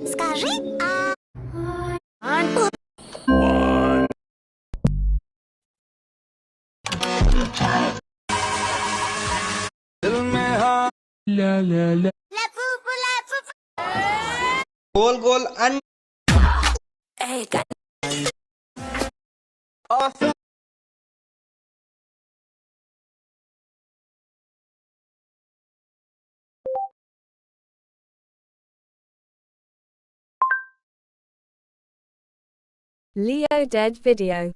Скажи а. La La La Ла-фу-фу. Goal goal Leo Dead video.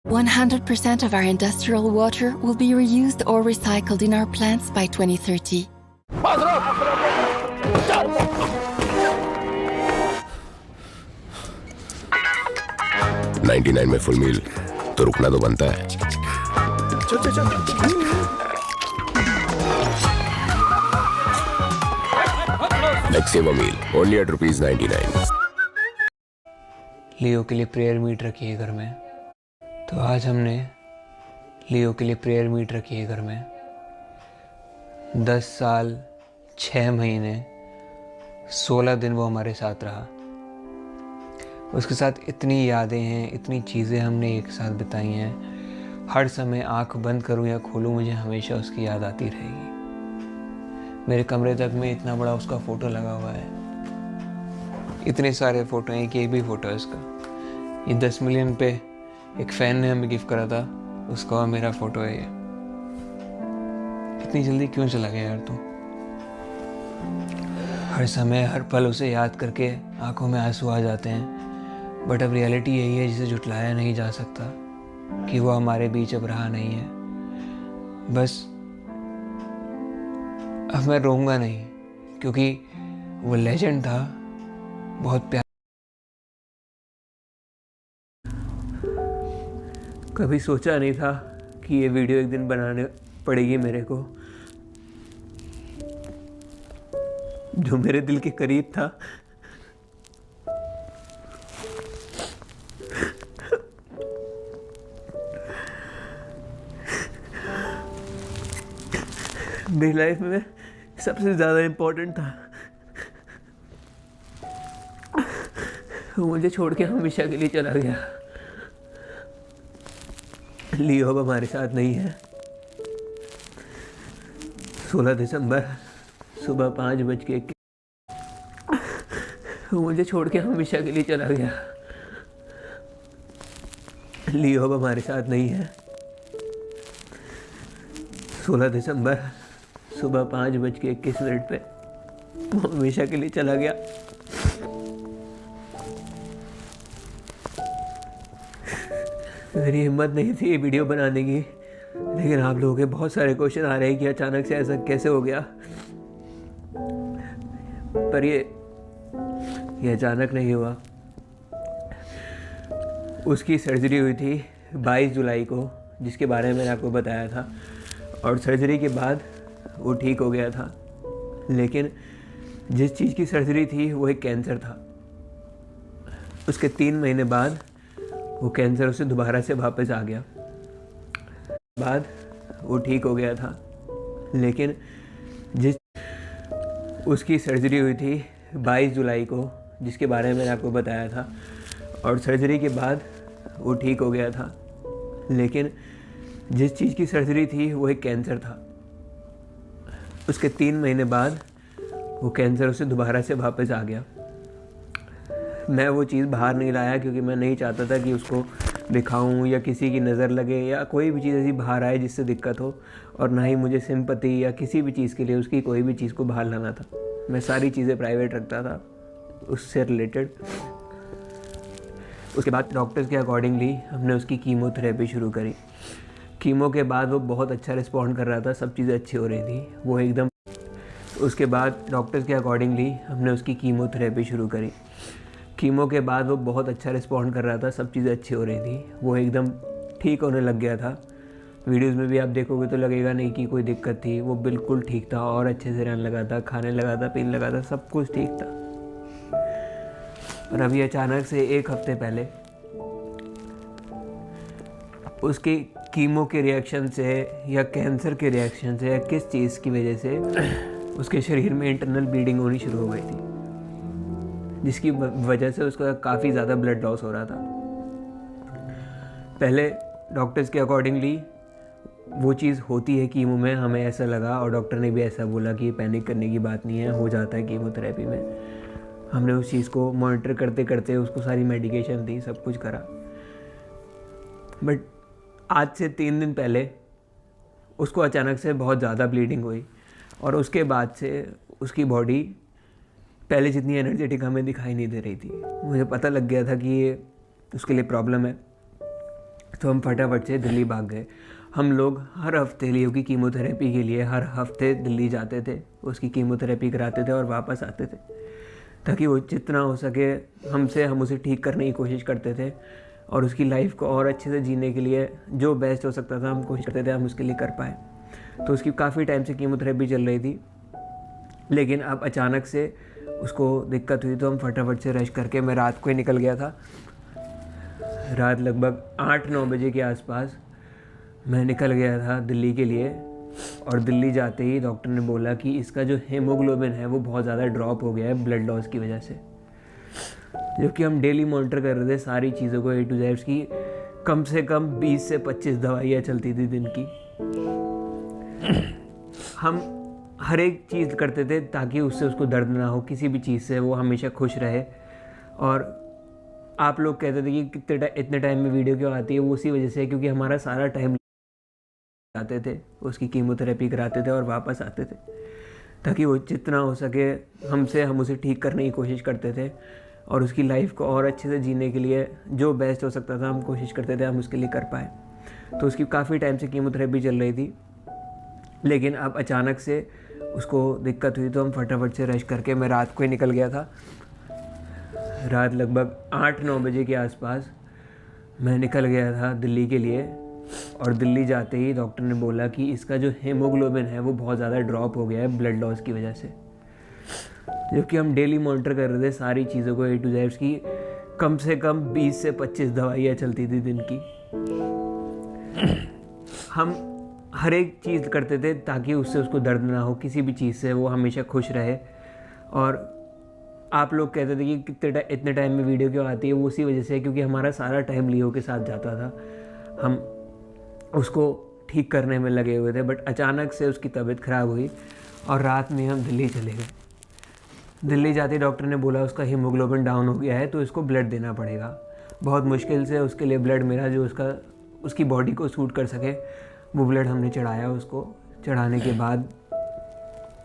100% of our industrial water will be reused or recycled in our plants by 2030. 99 में full meal तो रुकना तो बनता है। Lexeva meal only at ₹99। लियो के लिए prayer meet रखी है घर में, तो आज हमने लियो के लिए प्रेयर मीट रखी है घर में। 10 साल 6 महीने 16 दिन वो हमारे साथ रहा। उसके साथ इतनी यादें हैं, इतनी चीज़ें हमने एक साथ बिताई हैं। हर समय आंख बंद करूं या खोलूं मुझे हमेशा उसकी याद आती रहेगी। मेरे कमरे तक में इतना बड़ा उसका फ़ोटो लगा हुआ है, इतने सारे फ़ोटो हैं कि एक भी फ़ोटो है उसका। ये 10 मिलियन पे एक फ़ैन ने हमें गिफ्ट करा था, उसका और मेरा फ़ोटो है ये। इतनी जल्दी क्यों चला गया यार तू? हर समय हर पल उसे याद करके आंखों में आंसू आ जाते हैं, बट अब रियलिटी यही है जिसे झुटलाया नहीं जा सकता कि वो हमारे बीच अब रहा नहीं है। बस अब मैं रोऊंगा नहीं, क्योंकि वो लेजेंड था, बहुत प्यार। कभी सोचा नहीं था कि ये वीडियो एक दिन बनाने पड़ेगी मेरे को, जो मेरे दिल के करीब था। मेरी लाइफ में सबसे ज़्यादा इम्पोर्टेंट था। वो मुझे छोड़ के हमेशा के लिए चला गया। लियो अब हमारे साथ नहीं है। 16 दिसंबर सुबह 5:21 वो मुझे छोड़ के हमेशा के लिए चला गया। लियो अब हमारे साथ नहीं है। 16 दिसंबर सुबह 5:21 पे वो हमेशा के लिए चला गया। मेरी हिम्मत नहीं थी ये वीडियो बनाने की, लेकिन आप लोगों के बहुत सारे क्वेश्चन आ रहे हैं कि अचानक से ऐसा कैसे हो गया। पर ये अचानक नहीं हुआ। उसकी सर्जरी हुई थी 22 जुलाई को, जिसके बारे में मैंने आपको बताया था, और सर्जरी के बाद वो ठीक हो गया था। लेकिन जिस चीज़ की सर्जरी थी वो एक कैंसर था। उसके 3 महीने बाद वो कैंसर उसे दोबारा से वापस आ गया। बाद वो ठीक हो गया था, लेकिन जिस उसकी सर्जरी हुई थी 22 जुलाई को, जिसके बारे में मैंने आपको बताया था, और सर्जरी के बाद वो ठीक हो गया था। लेकिन जिस चीज़ की सर्जरी थी वो एक कैंसर था। उसके 3 महीने बाद वो कैंसर उसे दोबारा से वापस आ गया। मैं वो चीज़ बाहर नहीं लाया क्योंकि मैं नहीं चाहता था कि उसको दिखाऊं या किसी की नज़र लगे या कोई भी चीज़ ऐसी बाहर आए जिससे दिक्कत हो, और ना ही मुझे सिंपैथी या किसी भी चीज़ के लिए उसकी कोई भी चीज़ को बाहर लाना था। मैं सारी चीज़ें प्राइवेट रखता था उससे रिलेटेड। उसके बाद डॉक्टर्स के अकॉर्डिंगली हमने उसकी कीमोथेरेपी शुरू करी। कीमो के बाद वो बहुत अच्छा रिस्पॉन्ड कर रहा था, सब चीज़ें अच्छी हो रही थी, वो एकदम। उसके बाद डॉक्टर्स के अकॉर्डिंगली हमने उसकी कीमोथेरेपी शुरू करी। कीमो के बाद वो बहुत अच्छा रिस्पॉन्ड कर रहा था, सब चीज़ें अच्छी हो रही थी, वो एकदम ठीक होने लग गया था। वीडियोस में भी आप देखोगे तो लगेगा नहीं कि कोई दिक्कत थी, वो बिल्कुल ठीक था और अच्छे से रहने लगा था, खाने लगा था, पीने लगा था, सब कुछ ठीक था। और अभी अचानक से 1 हफ्ते पहले उसकी कीमो के रिएक्शन से या कैंसर के रिएक्शन से या किस चीज़ की वजह से उसके शरीर में इंटरनल ब्लीडिंग होनी शुरू हो गई थी। जिसकी वजह से उसका काफ़ी ज़्यादा ब्लड लॉस हो रहा था। पहले डॉक्टर्स के अकॉर्डिंगली वो चीज़ होती है कीमो में, हमें ऐसा लगा और डॉक्टर ने भी ऐसा बोला कि पैनिक करने की बात नहीं है, हो जाता है कीमोथेरेपी में। हमने उस चीज़ को मॉनिटर करते करते उसको सारी मेडिकेशन दी, सब कुछ करा। बट आज से 3 दिन पहले उसको अचानक से बहुत ज़्यादा ब्लीडिंग हुई और उसके बाद से उसकी बॉडी पहले जितनी एनर्जेटिक हमें दिखाई नहीं दे रही थी। मुझे पता लग गया था कि ये उसके लिए प्रॉब्लम है, तो हम फटाफट से दिल्ली भाग गए। हम लोग हर हफ्ते लियो की कीमोथेरेपी के लिए हर हफ्ते दिल्ली जाते थे, उसकी कीमोथेरेपी कराते थे और वापस आते थे, ताकि वो जितना हो सके हम उसे ठीक करने की कोशिश करते थे और उसकी लाइफ को और अच्छे से जीने के लिए जो बेस्ट हो सकता था हम कोशिश करते थे हम उसके लिए कर पाए। तो उसकी काफ़ी टाइम से कीमोथेरेपी चल रही थी, लेकिन अब अचानक से उसको दिक्कत हुई, तो हम फटाफट से रश करके, मैं रात को ही निकल गया था। रात लगभग 8-9 बजे के आसपास मैं निकल गया था दिल्ली के लिए। और दिल्ली जाते ही डॉक्टर ने बोला कि इसका जो हीमोग्लोबिन है वो बहुत ज़्यादा ड्रॉप हो गया है ब्लड लॉस की वजह से। जबकि हम डेली मॉनिटर कर रहे थे सारी चीज़ों को, A to Z की कम से कम 20 से 25 दवाइयाँ चलती थी दिन की। हम हर एक चीज़ करते थे ताकि उससे उसको दर्द ना हो, किसी भी चीज़ से वो हमेशा खुश रहे। और आप लोग कहते थे कि इतने टाइम में वीडियो क्यों आती है, वो उसी वजह से, क्योंकि हमारा सारा टाइम आते थे, उसकी कीमोथेरेपी कराते थे और वापस आते थे, ताकि वो जितना हो सके हम उसे ठीक करने की कोशिश करते थे और उसकी लाइफ को और अच्छे से जीने के लिए जो बेस्ट हो सकता था हम कोशिश करते थे हम उसके लिए कर पाए। तो उसकी काफ़ी टाइम से कीमोथेरेपी चल रही थी, लेकिन अब अचानक से उसको दिक्कत हुई, तो हम फटाफट से रश करके, मैं रात को ही निकल गया था। रात लगभग 8-9 बजे के आसपास मैं निकल गया था दिल्ली के लिए। और दिल्ली जाते ही डॉक्टर ने बोला कि इसका जो हीमोग्लोबिन है वो बहुत ज़्यादा ड्रॉप हो गया है ब्लड लॉस की वजह से। जबकि हम डेली मॉनिटर कर रहे थे सारी चीज़ों को, A to Z की कम से कम 20 से 25 दवाइयाँ चलती थी दिन की। हम हर एक चीज़ करते थे ताकि उससे उसको दर्द ना हो, किसी भी चीज़ से वो हमेशा खुश रहे। और आप लोग कहते थे कि इतने टाइम में वीडियो क्यों आती है, वो उसी वजह से, क्योंकि हमारा सारा टाइम लियो के साथ जाता था, हम उसको ठीक करने में लगे हुए थे। बट अचानक से उसकी तबीयत ख़राब हुई और रात में हम दिल्ली चले गए। दिल्ली जाते डॉक्टर ने बोला उसका हीमोग्लोबिन डाउन हो गया है, तो इसको ब्लड देना पड़ेगा। बहुत मुश्किल से उसके लिए ब्लड मिला जो उसकी बॉडी को सूट कर सके, वो ब्लड हमने चढ़ाया। उसको चढ़ाने के बाद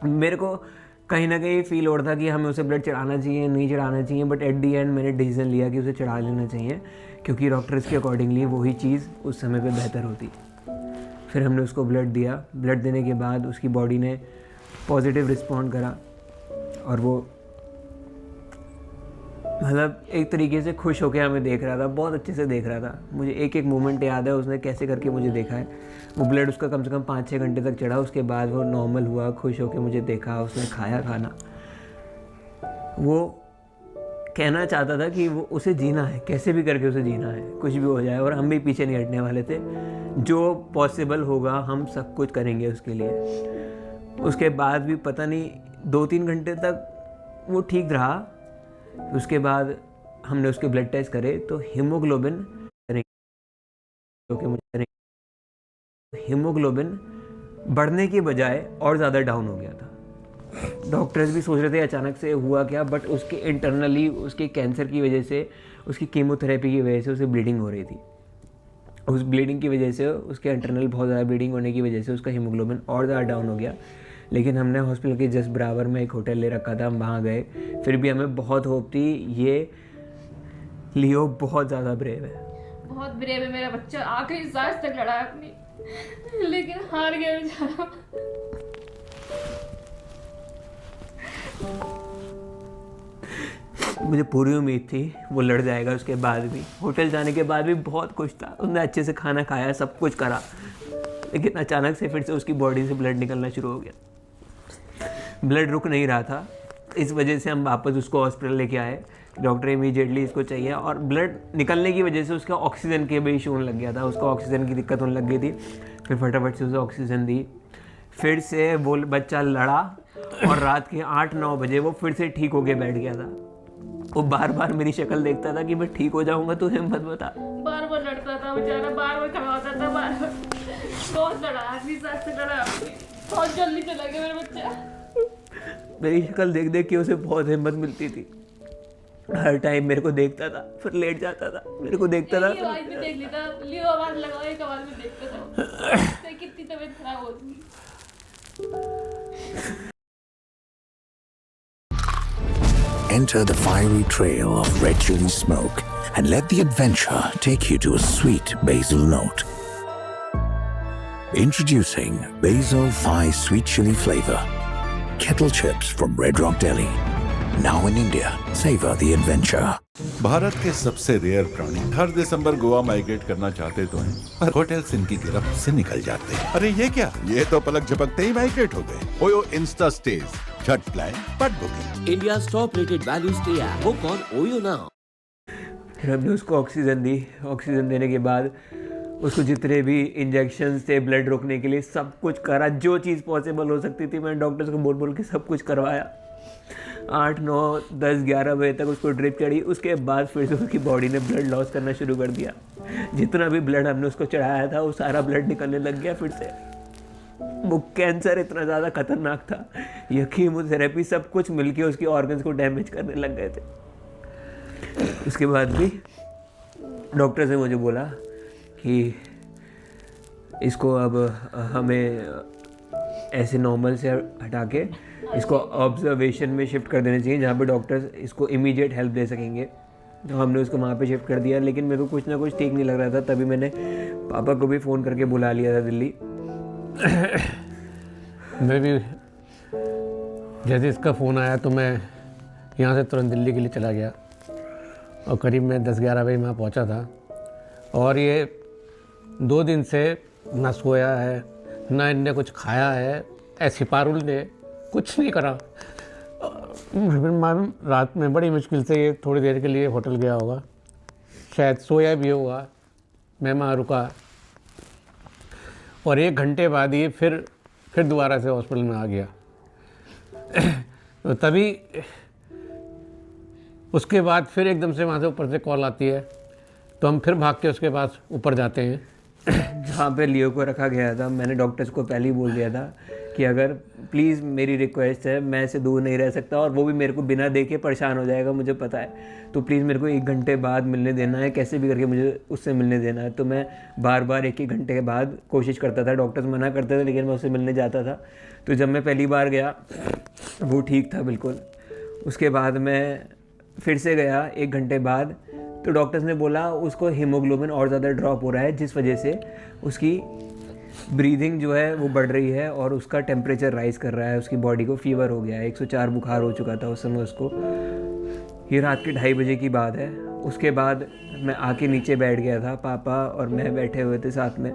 मेरे को कहीं ना कहीं फील हो रहा था कि हमें उसे ब्लड चढ़ाना चाहिए नहीं चढ़ाना चाहिए, बट एट दी एंड मैंने डिसीजन लिया कि उसे चढ़ा लेना चाहिए, क्योंकि डॉक्टर्स के अकॉर्डिंगली वही चीज़ उस समय पे बेहतर होती। फिर हमने उसको ब्लड दिया। ब्लड देने के बाद उसकी बॉडी ने पॉजिटिव रिस्पॉन्ड करा और वो मतलब एक तरीके से खुश होकर हमें देख रहा था, बहुत अच्छे से देख रहा था। मुझे एक एक मोमेंट याद है उसने कैसे करके मुझे देखा है। वो ब्लड उसका कम से कम 5-6 घंटे तक चढ़ा, उसके बाद वो नॉर्मल हुआ, खुश होकर मुझे देखा, उसने खाया खाना। वो कहना चाहता था कि वो उसे जीना है, कैसे भी करके उसे जीना है, कुछ भी हो जाए, और हम भी पीछे नहीं हटने वाले थे। जो पॉसिबल होगा हम सब कुछ करेंगे उसके लिए। उसके बाद भी पता नहीं 2-3 घंटे तक वो ठीक रहा। उसके बाद हमने उसके ब्लड टेस्ट करे तो हीमोग्लोबिन बढ़ने की बजाय और ज़्यादा डाउन हो गया था। डॉक्टर्स भी सोच रहे थे अचानक से हुआ क्या, बट उसके इंटरनली उसके कैंसर की वजह से, उसकी कीमोथेरेपी की वजह से उसे ब्लीडिंग हो रही थी। उस ब्लीडिंग की वजह से, उसके इंटरनल बहुत ज़्यादा ब्लीडिंग होने की वजह से उसका हीमोग्लोबिन और ज़्यादा डाउन हो गया। लेकिन हमने हॉस्पिटल के जस्ट बराबर में एक होटल ले रखा था, हम वहाँ गए। फिर भी हमें बहुत होप थी, ये लियो बहुत ज़्यादा ब्रेव है, बहुत ब्रेव है मेरा बच्चा। आखिरी सांस तक लड़ा अपनी, लेकिन हार गया बेचारा। मुझे पूरी उम्मीद थी वो लड़ जाएगा। उसके बाद भी होटल जाने के बाद भी बहुत खुश था, उसने अच्छे से खाना खाया, सब कुछ करा, लेकिन अचानक से फिर से उसकी बॉडी से ब्लड निकलना शुरू हो गया। ब्लड रुक नहीं रहा था, इस वजह से हम वापस उसको हॉस्पिटल लेके आए। डॉक्टर इमीडिएटली इसको चाहिए, और ब्लड निकलने की वजह से उसका ऑक्सीजन के भी इशू होने लग गया था, उसको ऑक्सीजन की दिक्कत होने लग गई थी। फिर फटाफट से उसे ऑक्सीजन दी, फिर से वो बच्चा लड़ा और रात के 8-9 बजे वो फिर से ठीक होके बैठ गया था। वो बार बार मेरी शक्ल देखता था कि मैं ठीक हो जाऊंगा, तू हिम्मत बता। बार बार लड़ता था बेचारा, बार बार खड़ा होता था, बार बार बहुत लड़ा, आखिरी सांस तक लड़ा। बहुत जल्दी चला गया मेरा बच्चा। मेरी शक्ल देख देख के उसे बहुत हिम्मत मिलती थी। हर टाइम मेरे को देखता था, फिर लेट जाता था, मेरे को देखता था। आवाज भी देख लेता, लियो आवाज लगाओ, एक आवाज में देखता था। कितनी तबीयत खराब होती। Enter the fiery trail of red chili smoke and let the adventure take you to a sweet basil note. Introducing Basil Thai Sweet Chili Flavor. Kettle chips from Red Rock Delhi. Now in India, savor the adventure. Bharat के सबसे rare प्राणी हर दिसंबर Goa migrate करना चाहते तो हैं, पर hotels इनकी गिरफ्त से निकल जाते हैं। अरे ये क्या, ये तो पलक झपकते ही माइग्रेट हो गए। ओयो इंस्टा स्टेज, झट प्लान पट booking. India's top-rated value stay app. Book on OYO now. फिर हमने उसको ऑक्सीजन दी। ऑक्सीजन देने के बाद उसको जितने भी इंजेक्शन थे ब्लड रोकने के लिए सब कुछ करा, जो चीज़ पॉसिबल हो सकती थी मैंने डॉक्टर्स को बोल बोल के सब कुछ करवाया। 8, 9, 10, 11 बजे तक उसको ड्रिप चढ़ी। उसके बाद फिर से उसकी बॉडी ने ब्लड लॉस करना शुरू कर दिया। जितना भी ब्लड हमने उसको चढ़ाया था वो सारा ब्लड निकलने लग गया फिर से। वो कैंसर इतना ज़्यादा खतरनाक था, ये कीमोथेरेपी सब कुछ मिलके उसके ऑर्गन्स को डैमेज करने लग गए थे। उसके बाद भी डॉक्टर ने मुझे बोला कि इसको अब हमें ऐसे नॉर्मल से हटा के इसको ऑब्जर्वेशन में शिफ्ट कर देना चाहिए, जहाँ पे डॉक्टर्स इसको इमीडिएट हेल्प दे सकेंगे। तो हमने उसको वहाँ पे शिफ्ट कर दिया, लेकिन मेरे को कुछ ना कुछ ठीक नहीं लग रहा था। तभी मैंने पापा को भी फ़ोन करके बुला लिया था दिल्ली। मैं भी जैसे इसका फ़ोन आया तो मैं यहाँ से तुरंत दिल्ली के लिए चला गया और करीब मैं 10-11 बजे वहाँ पहुँचा था। और ये 2 दिन से ना सोया है, ना इनने कुछ खाया है। ऐसी पारुल ने कुछ नहीं करा। फिर मैं रात में बड़ी मुश्किल से ये थोड़ी देर के लिए होटल गया होगा, शायद सोया भी होगा। मैं वहाँ रुका और 1 घंटे बाद ये फिर दोबारा से हॉस्पिटल में आ गया। तो तभी उसके बाद फिर एकदम से वहाँ से ऊपर से कॉल आती है, तो हम फिर भाग के उसके पास ऊपर जाते हैं। जहाँ पे लियो को रखा गया था, मैंने डॉक्टर्स को पहले ही बोल दिया था कि अगर प्लीज़ मेरी रिक्वेस्ट है, मैं इसे दूर नहीं रह सकता और वो भी मेरे को बिना देखे परेशान हो जाएगा, मुझे पता है। तो प्लीज़ मेरे को 1 घंटे बाद मिलने देना है, कैसे भी करके मुझे उससे मिलने देना है। तो मैं बार बार 1-1 घंटे के बाद कोशिश करता था। डॉक्टर्स मना करते थे लेकिन मैं उससे मिलने जाता था। तो जब मैं पहली बार गया वो ठीक था बिल्कुल। उसके बाद मैं फिर से गया 1 घंटे बाद, तो डॉक्टर्स ने बोला उसको हीमोग्लोबिन और ज़्यादा ड्रॉप हो रहा है, जिस वजह से उसकी ब्रीदिंग जो है वो बढ़ रही है और उसका टेम्परेचर राइज कर रहा है। उसकी बॉडी को फीवर हो गया है, 104 बुखार हो चुका था उस समय उसको। ये रात के 2:30 बजे की बात है। उसके बाद मैं आके नीचे बैठ गया था, पापा और मैं बैठे हुए थे साथ में,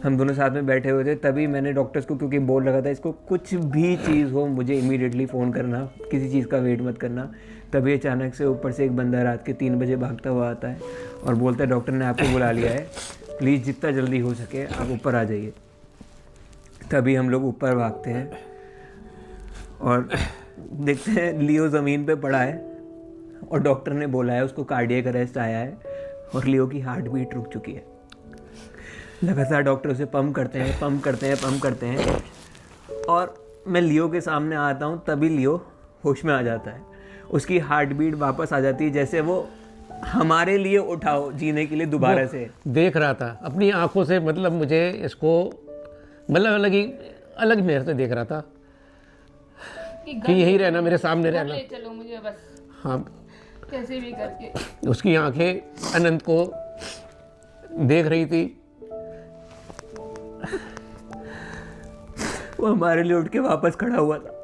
हम दोनों साथ में बैठे हुए थे। तभी मैंने डॉक्टर्स को क्योंकि बोल रखा था इसको कुछ भी चीज़ हो मुझे इमीडिएटली फ़ोन करना, किसी चीज़ का वेट मत करना। तभी अचानक से ऊपर से एक बंदा रात के 3 बजे भागता हुआ आता है और बोलता है डॉक्टर ने आपको बुला लिया है, प्लीज़ जितना जल्दी हो सके आप ऊपर आ जाइए। तभी हम लोग ऊपर भागते हैं और देखते हैं लियो ज़मीन पे पड़ा है और डॉक्टर ने बोला है उसको कार्डियक अरेस्ट आया है और लियो की हार्ट बीट रुक चुकी है। लगातार डॉक्टर उसे पंप करते हैं और मैं लियो के सामने आता हूँ, तभी लियो होश में आ जाता है। उसकी हार्ट बीट वापस आ जाती है, जैसे वो हमारे लिए उठाओ जीने के लिए दोबारा से देख रहा था अपनी आंखों से। मतलब मुझे इसको मतलब अलग मेरे से देख रहा था कि यही रहना, मेरे सामने रहना, ले चलो मुझे बस, हाँ कैसे भी करके। उसकी आंखें अनंत को देख रही थी। वो हमारे लिए उठ के वापस खड़ा हुआ था।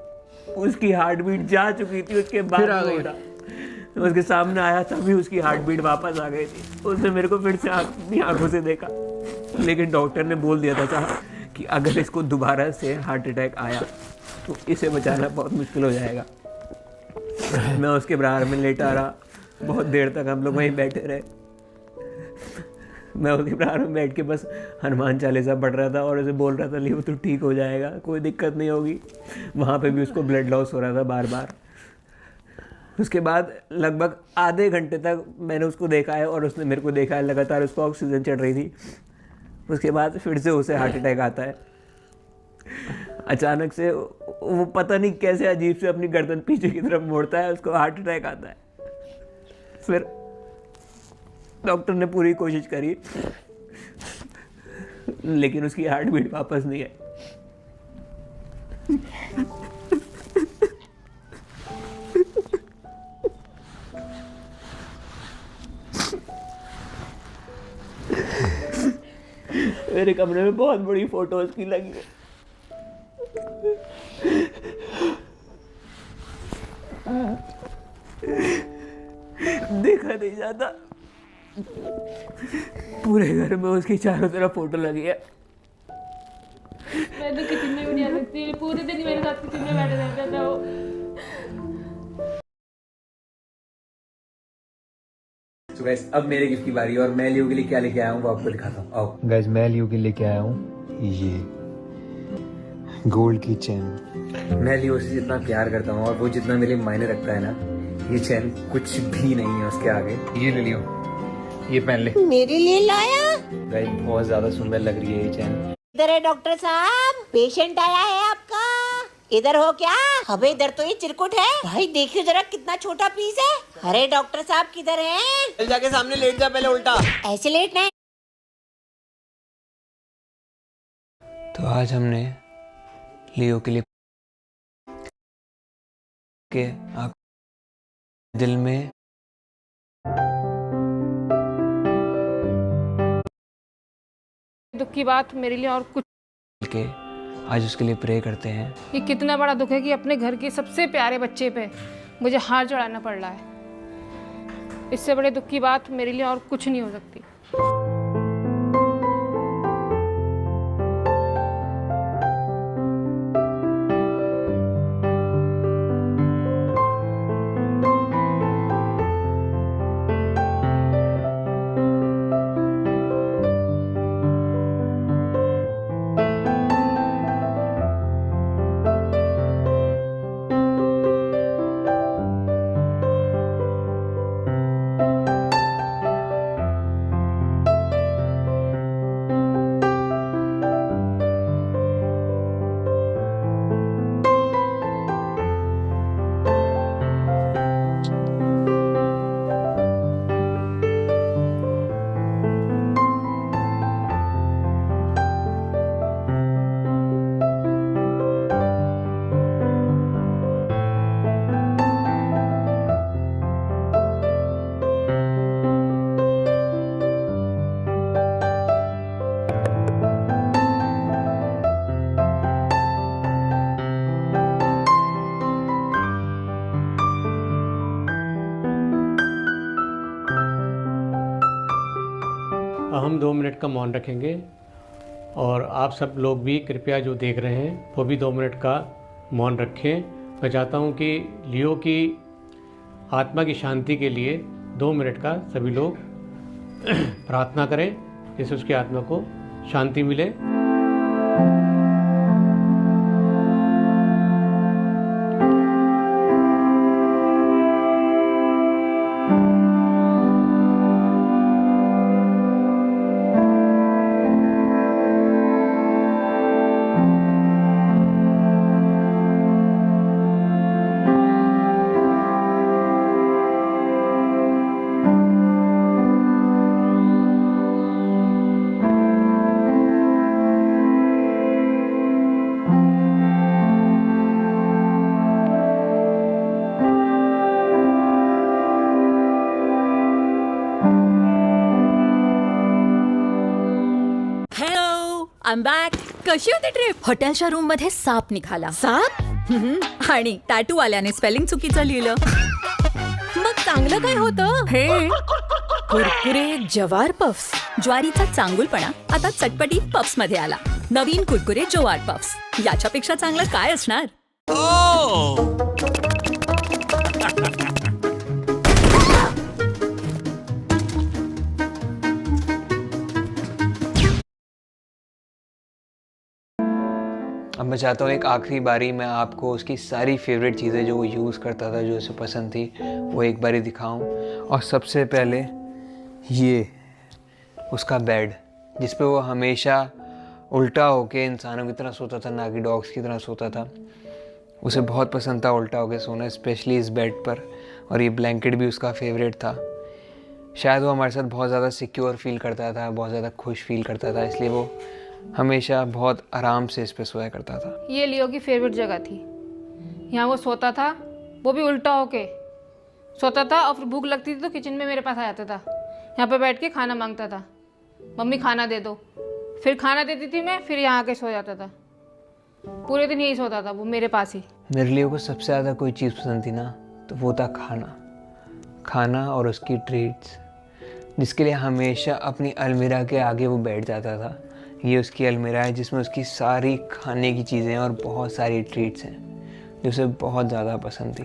उसकी हार्ट बीट जा चुकी थी, उसके बाद फिर आ गई। तो उसके सामने आया तभी उसकी हार्ट बीट वापस आ गई थी। उसने मेरे को फिर से अपनी आंखों से देखा, लेकिन डॉक्टर ने बोल दिया था साहब कि अगर इसको दोबारा से हार्ट अटैक आया तो इसे बचाना बहुत मुश्किल हो जाएगा। मैं उसके बराबर में लेटा रहा, बहुत देर तक हम लोग वहीं बैठे रहे। मैं उसके बराबर में बैठ के बस हनुमान चालीसा पढ़ रहा था और उसे बोल रहा था लियो तो ठीक हो जाएगा, कोई दिक्कत नहीं होगी। वहाँ पे भी उसको ब्लड लॉस हो रहा था बार बार। उसके बाद लगभग आधे घंटे तक मैंने उसको देखा है और उसने मेरे को देखा है, लगातार उसको ऑक्सीजन चढ़ रही थी। उसके बाद फिर से उसे हार्ट अटैक आता है। अचानक से वो पता नहीं कैसे अजीब से अपनी गर्दन पीछे की तरफ मोड़ता है, उसको हार्ट अटैक आता है। फिर डॉक्टर ने पूरी कोशिश करी लेकिन उसकी हार्ट बीट वापस नहीं आई। मेरे कमरे में बहुत बड़ी फोटोज की लगी है। देखा नहीं जाता, पूरे घर में उसकी चारों तरफ फोटो लगी है। मैं तो किचन में भी नहीं आ सकती, पूरे दिन मेरे साथ किचन में बैठे रहता था वो। So guys, अब मेरे गिफ्ट की बारी और मैं लियो के लिए क्या लेके आया हूँ वो आपको दिखाता हूँ। आओ गाइस, मैं लियो के लिए लेके आया हूँ ये गोल्ड की चेन। मैं लियो से जितना प्यार करता हूँ और वो जितना मेरे मायने रखता है ना, ये चैन कुछ भी नहीं है उसके आगे। ये ले लियो, ये पहन ले। मेरे लिए लाया? गाइस बहुत ज्यादा सुंदर लग रही है ये चैन। इधर है डॉक्टर साहब, पेशेंट आया है आपका। इधर हो क्या? अबे इधर तो ये चिरकुट है भाई, देखियो जरा कितना छोटा पीस है। अरे डॉक्टर साहब किधर हैं? चल जाके सामने लेट जा पहले उल्टा। ऐसे लेटना है? तो आज हमने लियो के लिए के आप दिल में दुख की बात मेरे लिए और कुछ के आज उसके लिए प्रे करते हैं। ये कितना बड़ा दुख है कि अपने घर के सबसे प्यारे बच्चे पे मुझे हार चढ़ाना पड़ रहा है। इससे बड़े दुख की बात मेरे लिए और कुछ नहीं हो सकती। हम 2 मिनट का मौन रखेंगे और आप सब लोग भी कृपया जो देख रहे हैं वो भी 2 मिनट का मौन रखें। मैं चाहता हूं कि लियो की आत्मा की शांति के लिए 2 मिनट का सभी लोग प्रार्थना करें जिससे उसकी आत्मा को शांति मिले। I'm back. कशी होती ट्रिप? हॉटेलच्या रूम मध्ये साप निघाला. साप? आणि टॅटू वाल्याने स्पेलिंग चुकीचं लिहिलं. मग चांगलं काय होतं? हे कुरकुरे जवार पफ्स. ज्वारीचा चांगुलपणा आता चटपटी पफ्स मध्ये आला. नवीन कुरकुरे जवार पफ्स. याच्यापेक्षा चांगलं काय असणार? अब मैं चाहता हूँ एक आखिरी बारी मैं आपको उसकी सारी फेवरेट चीज़ें जो वो यूज़ करता था, जो उसे पसंद थी, वो एक बारी दिखाऊं। और सबसे पहले ये उसका बेड, जिस पे वो हमेशा उल्टा होके इंसानों की तरह सोता था, ना कि डॉग्स की तरह सोता था। उसे बहुत पसंद था उल्टा होके सोना, स्पेशली इस बेड पर। और ये ब्लैंकेट भी उसका फेवरेट था। शायद वो हमारे साथ बहुत ज़्यादा सिक्योर फील करता था, बहुत ज़्यादा खुश फील करता था, इसलिए वो हमेशा बहुत आराम से इस पे सोया करता था। ये लियो की फेवरेट जगह थी। यहाँ वो सोता था, वो भी उल्टा होके सोता था, और फिर भूख लगती थी तो किचन में मेरे पास आ जाता था। यहाँ पे बैठ के खाना मांगता था, मम्मी खाना दे दो। फिर खाना देती थी मैं, फिर यहाँ आके सो जाता था। पूरे दिन यही सोता था वो मेरे पास ही। मेरे लिए को सबसे ज़्यादा कोई चीज़ पसंद थी ना, तो वो था खाना और उसकी ट्रीट्स, जिसके लिए हमेशा अपनी अलमीरा के आगे वो बैठ जाता था। ये उसकी अलमीरा है जिसमें उसकी सारी खाने की चीज़ें और बहुत सारी ट्रीट्स हैं जो उसे बहुत ज़्यादा पसंद थी।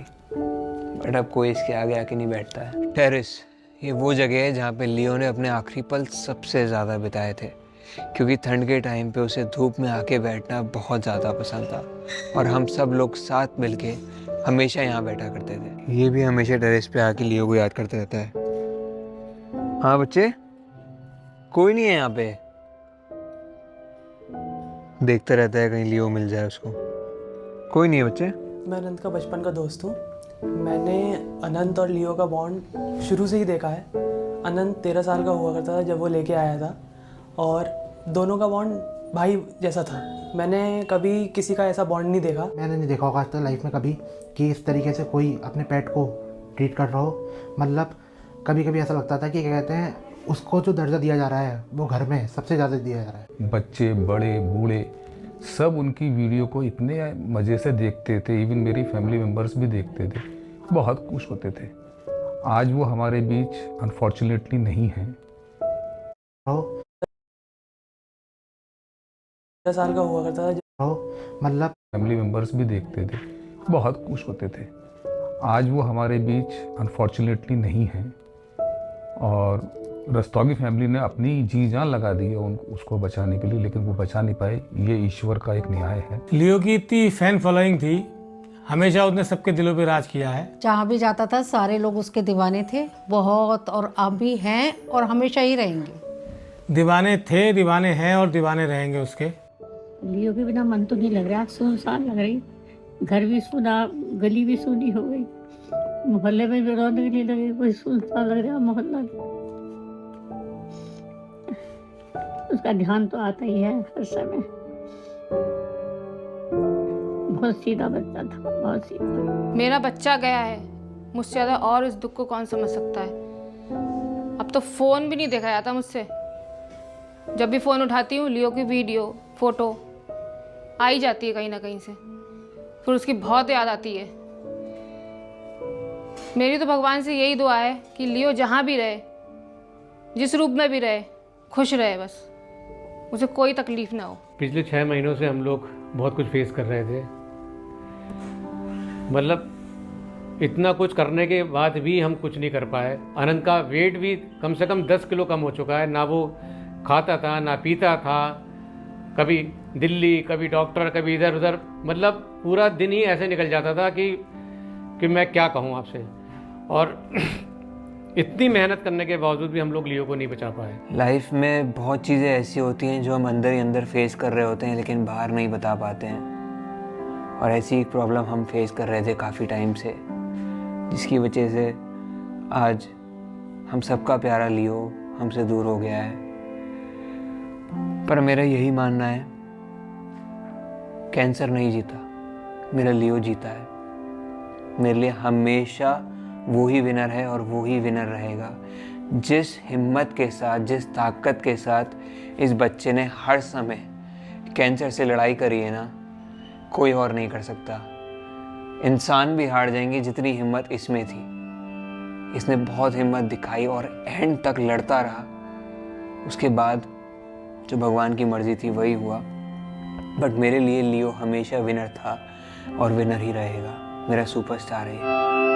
बट अब कोई इसके आगे आके नहीं बैठता है। टेरेस, ये वो जगह है जहाँ पे लियो ने अपने आखिरी पल सबसे ज़्यादा बिताए थे, क्योंकि ठंड के टाइम पे उसे धूप में आके बैठना बहुत ज़्यादा पसंद था। और हम सब लोग साथ मिलके हमेशा यहाँ बैठा करते थे। ये भी हमेशा टेरेस पे आके लियो को याद करते रहता है। हाँ बच्चे, कोई नहीं है यहाँ पे, देखता रहता है कहीं लियो मिल जाए उसको। कोई नहीं है बच्चे। मैं अनंत का बचपन का दोस्त हूँ। मैंने अनंत और लियो का बॉन्ड शुरू से ही देखा है। अनंत 13 साल का हुआ करता था जब वो लेके आया था, और दोनों का बॉन्ड भाई जैसा था। मैंने कभी किसी का ऐसा बॉन्ड नहीं देखा। मैंने नहीं देखा होगा आज तक लाइफ में कभी कि इस तरीके से कोई अपने पेट को ट्रीट कर रहा हो। मतलब कभी कभी ऐसा लगता था कि क्या कहते हैं, उसको जो दर्जा दिया जा रहा है वो घर में सबसे ज़्यादा दिया जा रहा है। बच्चे बड़े बूढ़े सब उनकी वीडियो को इतने मज़े से देखते थे, इवन मेरी फैमिली मेम्बर्स भी देखते थे, बहुत खुश होते थे। आज वो हमारे बीच अनफॉर्चुनेटली नहीं है। 13 साल का हुआ करता था मतलब फैमिली मेम्बर्स भी देखते थे, बहुत खुश होते थे। आज वो हमारे बीच अनफॉर्चुनेटली नहीं है, और रस्तोगी फैमिली ने अपनी जी जान लगा दी है उसको बचाने के लिए, लेकिन वो बचा नहीं पाए। ये ईश्वर का एक न्याय है। लियो की इतनी फैन फॉलोइंग थी, हमेशा उसने सबके दिलों पे राज किया है। जहाँ भी जाता था सारे लोग उसके दीवाने थे बहुत, और अब भी हैं और हमेशा ही रहेंगे। दीवाने थे, दीवाने हैं और दीवाने रहेंगे उसके। लियो के बिना मन तो नहीं लग रहा, सुनसान लग रही। घर भी सुना, गली भी सुनी हो गई, मोहल्ले में भी रौनक नहीं लगी, कोई सुनसान लग रहा मोहल्ला। उसका ध्यान तो आता ही है हर समय। बहुत सीधा बच्चा था, बहुत सीधा। मेरा बच्चा गया है, मुझसे ज़्यादा और इस दुख को कौन समझ सकता है। अब तो फ़ोन भी नहीं देखा जाता मुझसे। जब भी फ़ोन उठाती हूँ, लियो की वीडियो फोटो आ ही जाती है कहीं ना कहीं से, फिर उसकी बहुत याद आती है। मेरी तो भगवान से यही दुआ है कि लियो जहाँ भी रहे, जिस रूप में भी रहे, खुश रहे, बस उसे कोई तकलीफ ना हो। पिछले 6 महीनों से हम लोग बहुत कुछ फेस कर रहे थे। मतलब इतना कुछ करने के बाद भी हम कुछ नहीं कर पाए। अनंत का वेट भी कम से कम 10 किलो कम हो चुका है। ना वो खाता था, ना पीता था, कभी दिल्ली, कभी डॉक्टर, कभी इधर उधर। मतलब पूरा दिन ही ऐसे निकल जाता था कि मैं क्या कहूँ आपसे। और इतनी मेहनत करने के बावजूद भी हम लोग लियो को नहीं बचा पाए। लाइफ में बहुत चीज़ें ऐसी होती हैं जो हम अंदर ही अंदर फेस कर रहे होते हैं, लेकिन बाहर नहीं बता पाते हैं। और ऐसी एक प्रॉब्लम हम फेस कर रहे थे काफ़ी टाइम से, जिसकी वजह से आज हम सबका प्यारा लियो हमसे दूर हो गया है। पर मेरा यही मानना है, कैंसर नहीं जीता, मेरा लियो जीता है। मेरे लिए हमेशा वो ही विनर है और वो ही विनर रहेगा। जिस हिम्मत के साथ, जिस ताकत के साथ इस बच्चे ने हर समय कैंसर से लड़ाई करी है ना, कोई और नहीं कर सकता। इंसान भी हार जाएंगे जितनी हिम्मत इसमें थी। इसने बहुत हिम्मत दिखाई और एंड तक लड़ता रहा। उसके बाद जो भगवान की मर्जी थी वही हुआ। बट मेरे लिए लियो हमेशा विनर था और विनर ही रहेगा। मेरा सुपरस्टार है।